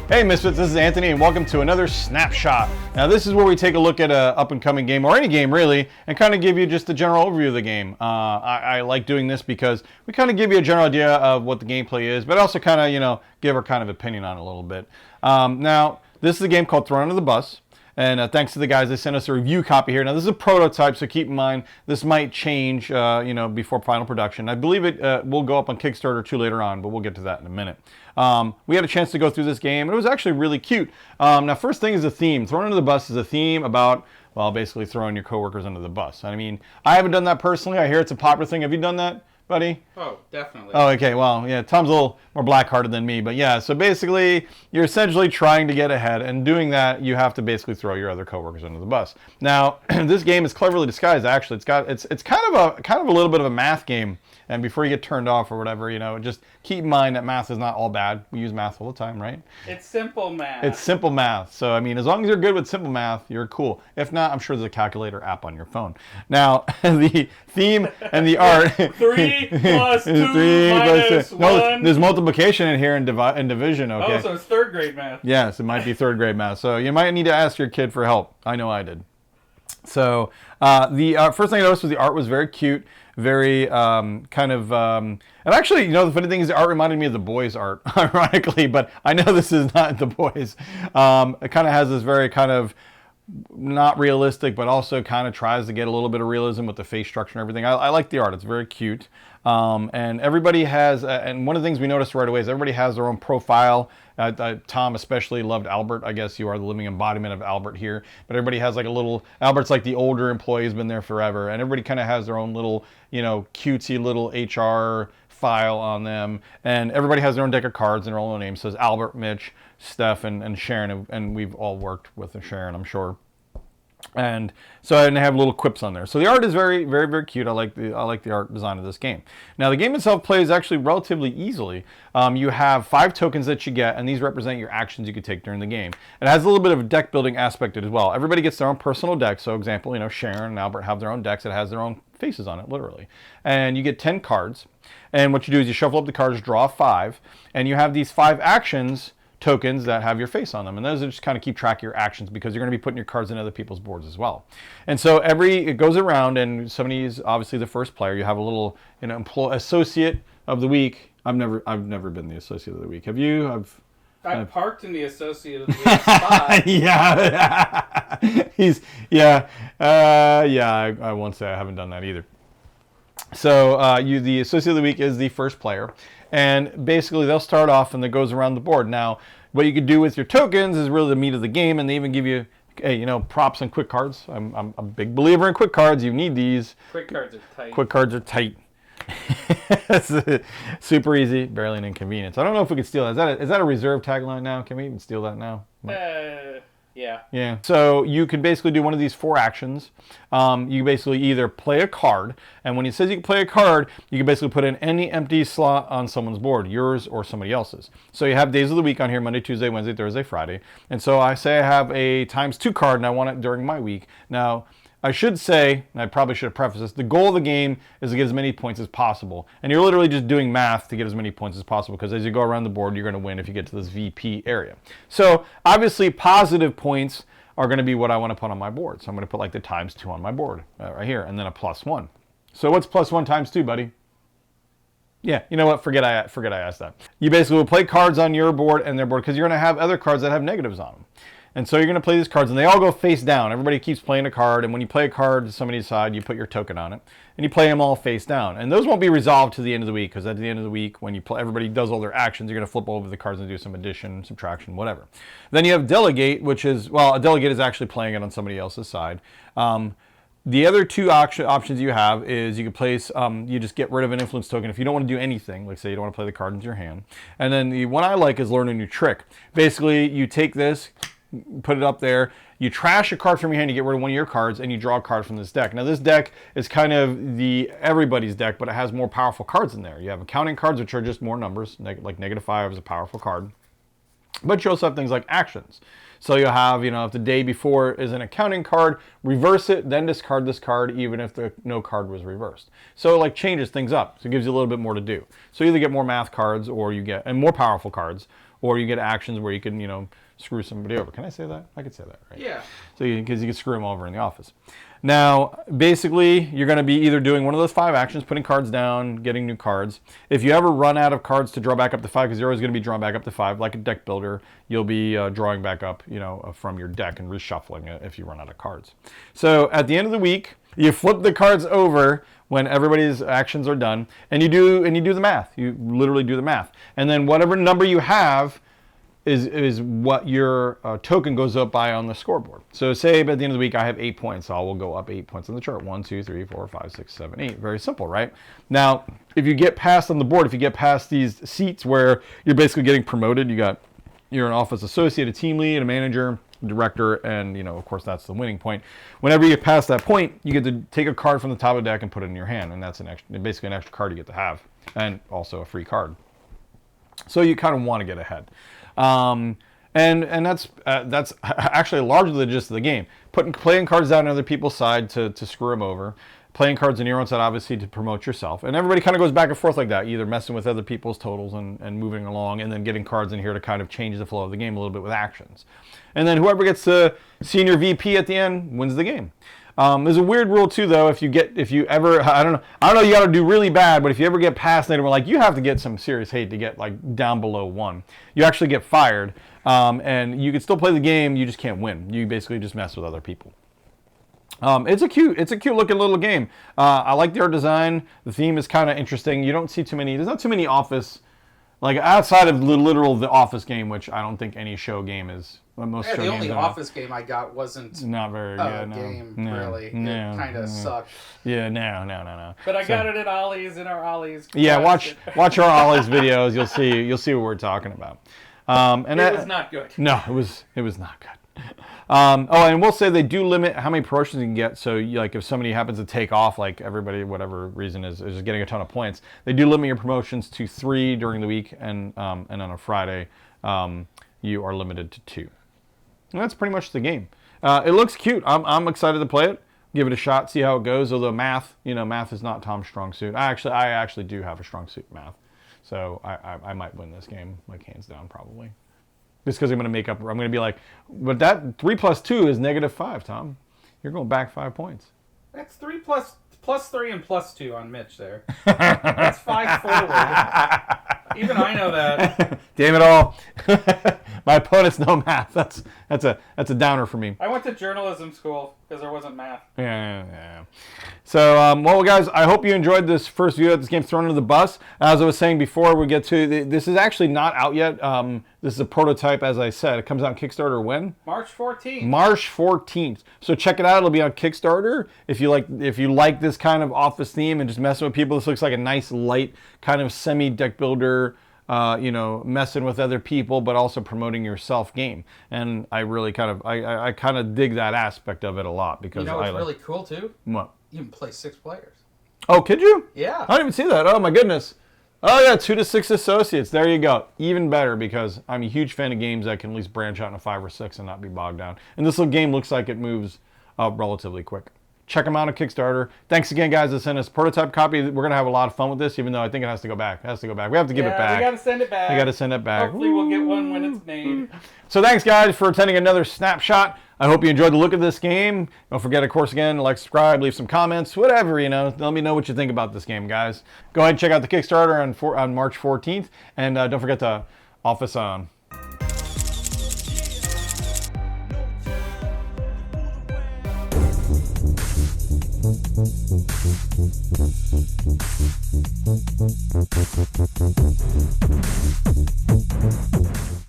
Hey Misfits, this is Anthony and welcome to another Snapshot. Now this is where we take a look at an up-and-coming game, or any game really, and kind of give you just a general overview of the game. I like doing this because we kind of give you a general idea of what the gameplay is, but also kind of, give our kind of opinion on it a little bit. Now, this is a game called Thrown Under the Bus. And thanks to the guys, they sent us a review copy here. Now, this is a prototype, so keep in mind, this might change, before final production. I believe it will go up on Kickstarter too later on, but we'll get to that in a minute. We had a chance to go through this game, and it was actually really cute. Now, first thing is the theme. Thrown Under the Bus is a theme about, well, basically throwing your coworkers under the bus. I mean, I haven't done that personally. I hear it's a popular thing. Have you done that, buddy? Oh, definitely. Oh, okay. Well, yeah, Tom's a little more black-hearted than me, but yeah. So basically, you're essentially trying to get ahead, and doing that, you have to basically throw your other coworkers under the bus. Now, this game is cleverly disguised. Actually, it's kind of a little bit of a math game. And before you get turned off or whatever, just keep in mind that math is not all bad. We use math all the time, right? It's simple math. It's simple math. So, I mean, as long as you're good with simple math, you're cool. If not, I'm sure there's a calculator app on your phone. Now, the theme and the art. 3 plus 2 minus 1. No, there's multiplication in here and division, okay? Oh, so it's third grade math. Yes, it might be third grade math. So you might need to ask your kid for help. I know I did. So the first thing I noticed was the art was very cute. Very and actually, the funny thing is the art reminded me of the boys' art, ironically, but I know this is not the boys. It kind of has this very kind of not realistic, but also kind of tries to get a little bit of realism with the face structure and everything. I like the art. It's very cute. And everybody has, and one of the things we noticed right away is everybody has their own profile. Tom especially loved Albert. I guess you are the living embodiment of Albert here. But everybody has like a little, Albert's like the older employee who's been there forever. And everybody kind of has their own little, cutesy little HR file on them. And everybody has their own deck of cards and their own names. So it's Albert, Mitch, Steph, and Sharon. And we've all worked with Sharon, I'm sure. And so I have little quips on there. So the art is very, very, very cute. I like the art design of this game. Now the game itself plays actually relatively easily. You have 5 tokens that you get, and these represent your actions you could take during the game. It has a little bit of a deck building aspect to it as well. Everybody gets their own personal deck. So example, Sharon and Albert have their own decks that has their own faces on it, literally. And you get 10 cards. And what you do is you shuffle up the cards, draw 5, and you have these 5 actions tokens that have your face on them, and those are just kind of keep track of your actions because you're going to be putting your cards in other people's boards as well. And so it goes around, and somebody is obviously the first player. You have a little associate of the week. I've never been the associate of the week. Have you? I parked in the associate of the week spot. I won't say I haven't done that either. So the associate of the week is the first player. And basically, they'll start off and it goes around the board. Now, what you could do with your tokens is really the meat of the game, and they even give you, props and quick cards. I'm a big believer in quick cards. You need these. Quick cards are tight. Quick cards are tight. Super easy, barely an inconvenience. I don't know if we could steal that. Is that a reserve tagline now? Can we even steal that now? Yeah. Yeah. So you can basically do one of these 4 actions. You basically either play a card, and when it says you can play a card, you can basically put in any empty slot on someone's board, yours or somebody else's. So you have days of the week on here: Monday, Tuesday, Wednesday, Thursday, Friday. And so I say I have a ×2 card, and I want it during my week. Now, I should say, and I probably should have prefaced this, the goal of the game is to get as many points as possible. And you're literally just doing math to get as many points as possible, because as you go around the board, you're going to win if you get to this VP area. So obviously positive points are going to be what I want to put on my board. So I'm going to put like the ×2 on my board right here, and then a +1. So what's +1 × 2, buddy? Yeah, you know what? Forget I asked that. You basically will play cards on your board and their board, because you're going to have other cards that have negatives on them. And so you're going to play these cards, and they all go face down. Everybody keeps playing a card, and when you play a card to somebody's side, you put your token on it, and you play them all face down. And those won't be resolved to the end of the week, because at the end of the week, when you play, everybody does all their actions, you're going to flip over the cards and do some addition, subtraction, whatever. Then you have delegate, which is, well, a delegate is actually playing it on somebody else's side. The other 2 options you have is you can place, you just get rid of an influence token if you don't want to do anything. Like say you don't want to play the card into your hand. And then the one I like is learn a new trick. Basically, you take this, put it up there, you trash a card from your hand, you get rid of one of your cards, and you draw a card from this deck. Now this deck is kind of everybody's deck, but it has more powerful cards in there. You have accounting cards, which are just more numbers, like -5 is a powerful card. But you also have things like actions. So you'll have, if the day before is an accounting card, reverse it, then discard this card, even if no card was reversed. So it changes things up. So it gives you a little bit more to do. So you either get more math cards, or you get, and more powerful cards, or you get actions where you can, screw somebody over. Can I say that? I could say that, right? Yeah. So because you can screw them over in the office. Now, basically, you're going to be either doing one of those 5 actions, putting cards down, getting new cards. If you ever run out of cards to draw back up to 5, because you're always going to be drawn back up to 5, like a deck builder, you'll be drawing back up, from your deck and reshuffling it if you run out of cards. So at the end of the week, you flip the cards over when everybody's actions are done, and you do the math. You literally do the math, and then whatever number you have is what your token goes up by on the scoreboard. So say by the end of the week I have 8 points, so I will go up 8 points on the chart. 1, 2, 3, 4, 5, 6, 7, 8. Very simple, right? Now, if you get past on the board, if you get past these seats where you're basically getting promoted, you're an office associate, a team lead, a manager, director, and of course that's the winning point. Whenever you get past that point, you get to take a card from the top of the deck and put it in your hand, and that's basically an extra card you get to have, and also a free card. So you kind of want to get ahead. And that's actually largely the gist of the game. Playing cards down on other people's side to screw them over. Playing cards on your own side, obviously, to promote yourself. And everybody kind of goes back and forth like that, either messing with other people's totals and moving along, and then getting cards in here to kind of change the flow of the game a little bit with actions. And then whoever gets to senior VP at the end wins the game. There's a weird rule too, though. If you ever, I don't know, you got to do really bad, but if you ever get past it, we're you have to get some serious hate to get down below 1. You actually get fired, and you can still play the game. You just can't win. You basically just mess with other people. It's a cute looking little game. I like the art design. The theme is kind of interesting. You don't see there's not too many office, outside of the office game, which I don't think any show game is. The only office game I got wasn't not very good. Really. It kind of sucked. Yeah, no. But I got it at Ollie's in our Ollie's. Yeah, watch our Ollie's videos. You'll see what we're talking about. And it was not good. No, it was not good. And we'll say they do limit how many promotions you can get. So, if somebody happens to take off, everybody, whatever reason is just getting a ton of points, they do limit your promotions to 3 during the week, and on a Friday, you are limited to 2. And that's pretty much the game. It looks cute. I'm excited to play it. Give it a shot, see how it goes. Although math is not Tom's strong suit. I actually do have a strong suit in math, so I might win this game hands down probably. Just because I'm going to be but that 3 plus 2 is -5, Tom. You're going back 5 points. That's 3 plus 3 and plus 2 on Mitch there. That's 5 forward. Even I know that. Damn it all. My opponents know math. That's a downer for me. I went to journalism school because there wasn't math. Yeah. So, well, guys, I hope you enjoyed this first view of this game thrown under the bus. As I was saying before, we get to this is actually not out yet. This is a prototype, as I said. It comes out on Kickstarter when? March 14th. March 14th. So check it out. It'll be on Kickstarter. If you like this kind of office theme and just messing with people, this looks like a nice, light, kind of semi-deck builder, messing with other people, but also promoting yourself game. And I really I kind of dig that aspect of it a lot because what's really cool too? What? You can play 6 players. Oh, could you? Yeah. I didn't even see that. Oh my goodness. Oh yeah, 2 to 6 associates. There you go. Even better because I'm a huge fan of games that can at least branch out into 5 or 6 and not be bogged down. And this little game looks like it moves relatively quick. Check them out on Kickstarter. Thanks again, guys, to send us a prototype copy. We're going to have a lot of fun with this, even though I think it has to go back. We have to give it back. We got to send it back. Hopefully we'll get one when it's made. So thanks, guys, for attending another Snapshot. I hope you enjoyed the look of this game. Don't forget, of course, again, like, subscribe, leave some comments, whatever, Let me know what you think about this game, guys. Go ahead and check out the Kickstarter on March 14th. And don't forget to Office On.